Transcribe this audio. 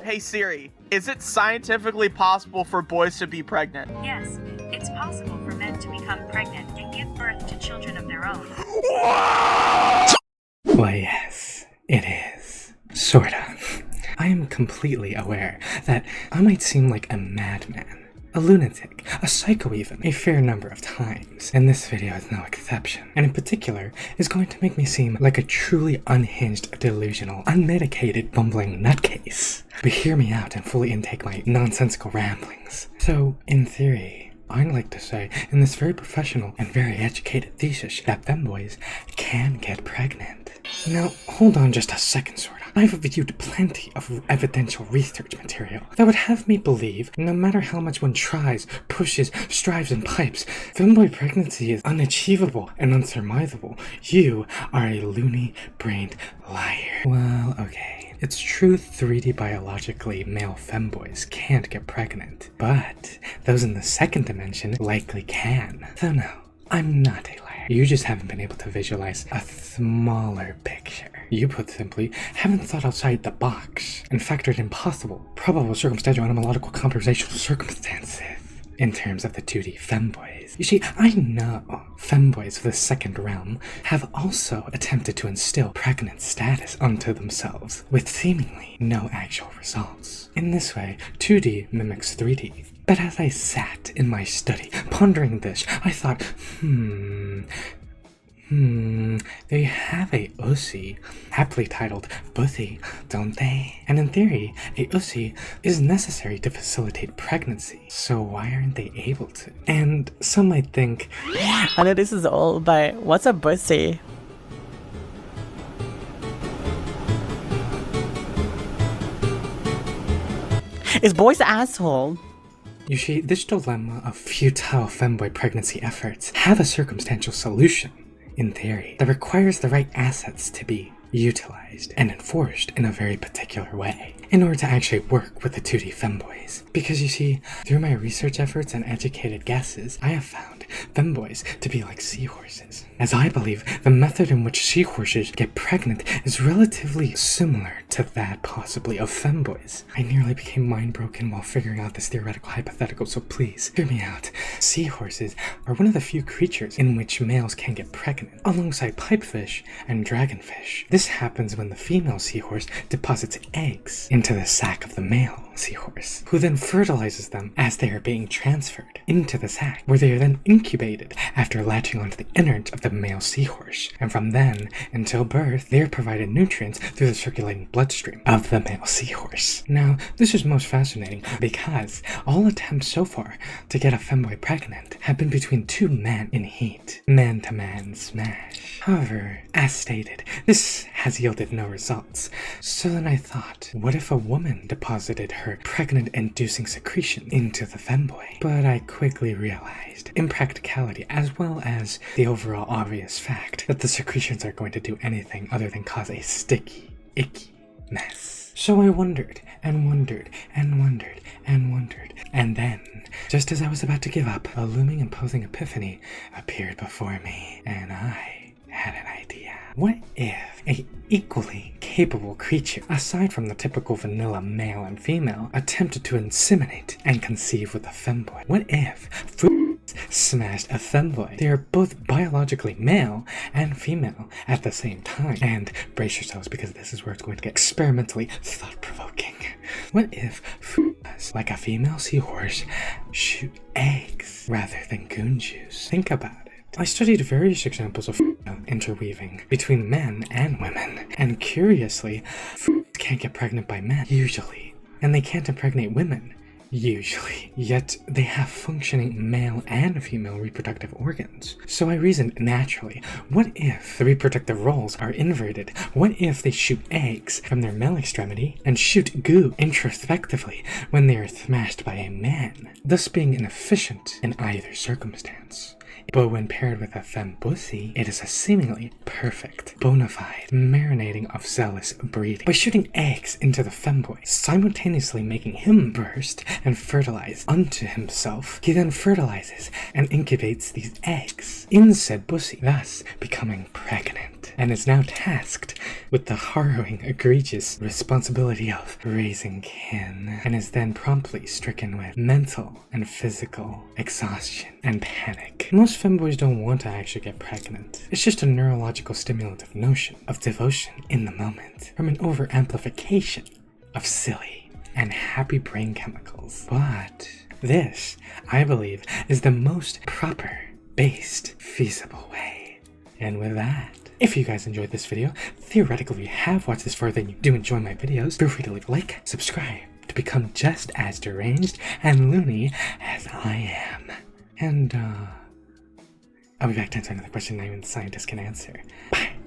Hey Siri, is it scientifically possible for boys to be pregnant? Yes, it's possible for men to become pregnant and give birth to children of their own. Why yes, it is. Sorta. I am completely aware that I might seem like a madman, a lunatic, a psycho even, a fair number of times, and this video is no exception, and in particular is going to make me seem like a truly unhinged, delusional, unmedicated, bumbling nutcase. But hear me out and fully intake my nonsensical ramblings. So, in theory, I'd like to say, in this very professional and very educated thesis, that femboys can get pregnant. Now, hold on just a second, Sorta. I've viewed plenty of evidential research material that would have me believe, no matter how much one tries, pushes, strives, and pipes, femboy pregnancy is unachievable and unsurmountable. You are a loony-brained liar. Well, okay. It's true 3D biologically male femboys can't get pregnant, but those in the second dimension likely can. So no, I'm not a liar. You just haven't been able to visualize a smaller picture. You, put simply, haven't thought outside the box and factored in possible, probable circumstantial etymological compensational circumstances in terms of the 2D femboys. You see, I know femboys of the second realm have also attempted to instill pregnant status onto themselves with seemingly no actual results. In this way, 2D mimics 3D. But as I sat in my study pondering this, I thought, they have a ussy, aptly titled bussy, don't they? And in theory, a ussy is necessary to facilitate pregnancy, so why aren't they able to? And some might think, I know this is old, but what's a bussy? Is boy's asshole? You see, this dilemma of futile femboy pregnancy efforts have a circumstantial solution, in theory, that requires the right assets to be utilized and enforced in a very particular way in order to actually work with the 2D femboys. Because you see, through my research efforts and educated guesses, I have found femboys to be like seahorses, as I believe the method in which seahorses get pregnant is relatively similar to that possibly of femboys. I nearly became mind-broken while figuring out this theoretical hypothetical, so please, hear me out. Seahorses are one of the few creatures in which males can get pregnant, alongside pipefish and dragonfish. This happens when the female seahorse deposits eggs into the sac of the male seahorse, who then fertilizes them as they are being transferred into the sac, where they are then incubated after latching onto the innards of the male seahorse, and from then until birth, they are provided nutrients through the circulating bloodstream of the male seahorse. Now, this is most fascinating because all attempts so far to get a femboy pregnant have been between two men in heat, man-to-man smash. However, as stated, this has yielded no results, so then I thought, what if a woman deposited her pregnant-inducing secretion into the femboy? But I quickly realized impracticality, as well as the overall obvious fact that the secretions are going to do anything other than cause a sticky, icky mess. So I wondered, and wondered, and wondered, and wondered, and then, just as I was about to give up, a looming imposing epiphany appeared before me, and I had an idea. What if a equally capable creature, aside from the typical vanilla male and female, attempted to inseminate and conceive with a femboy? What if smashed a femboy? They are both biologically male and female at the same time. And brace yourselves, because this is where it's going to get experimentally thought-provoking. What if like a female seahorse, shoot eggs rather than goon juice? Think about it. I studied various examples of interweaving between men and women, and curiously, can't get pregnant by men, usually, and they can't impregnate women, usually, yet they have functioning male and female reproductive organs. So I reasoned naturally, what if the reproductive roles are inverted? What if they shoot eggs from their male extremity and shoot goo introspectively when they are smashed by a man, thus being inefficient in either circumstance? But when paired with a fembussy, it is a seemingly perfect, bona fide marinating of zealous breeding. By shooting eggs into the femboy, simultaneously making him burst and fertilize unto himself, he then fertilizes and incubates these eggs in said bussy, thus becoming pregnant. pregnant and is now tasked with the harrowing, egregious responsibility of raising kin, and is then promptly stricken with mental and physical exhaustion and panic. Most femboys don't want to actually get pregnant. It's just a neurological stimulative notion of devotion in the moment from an over-amplification of silly and happy brain chemicals. But this, I believe, is the most proper, based, feasible way. And with that, if you guys enjoyed this video, theoretically if you have watched this further and you do enjoy my videos, feel free to leave a like, subscribe to become just as deranged and loony as I am. And I'll be back to answer another question not even the scientists can answer. Bye.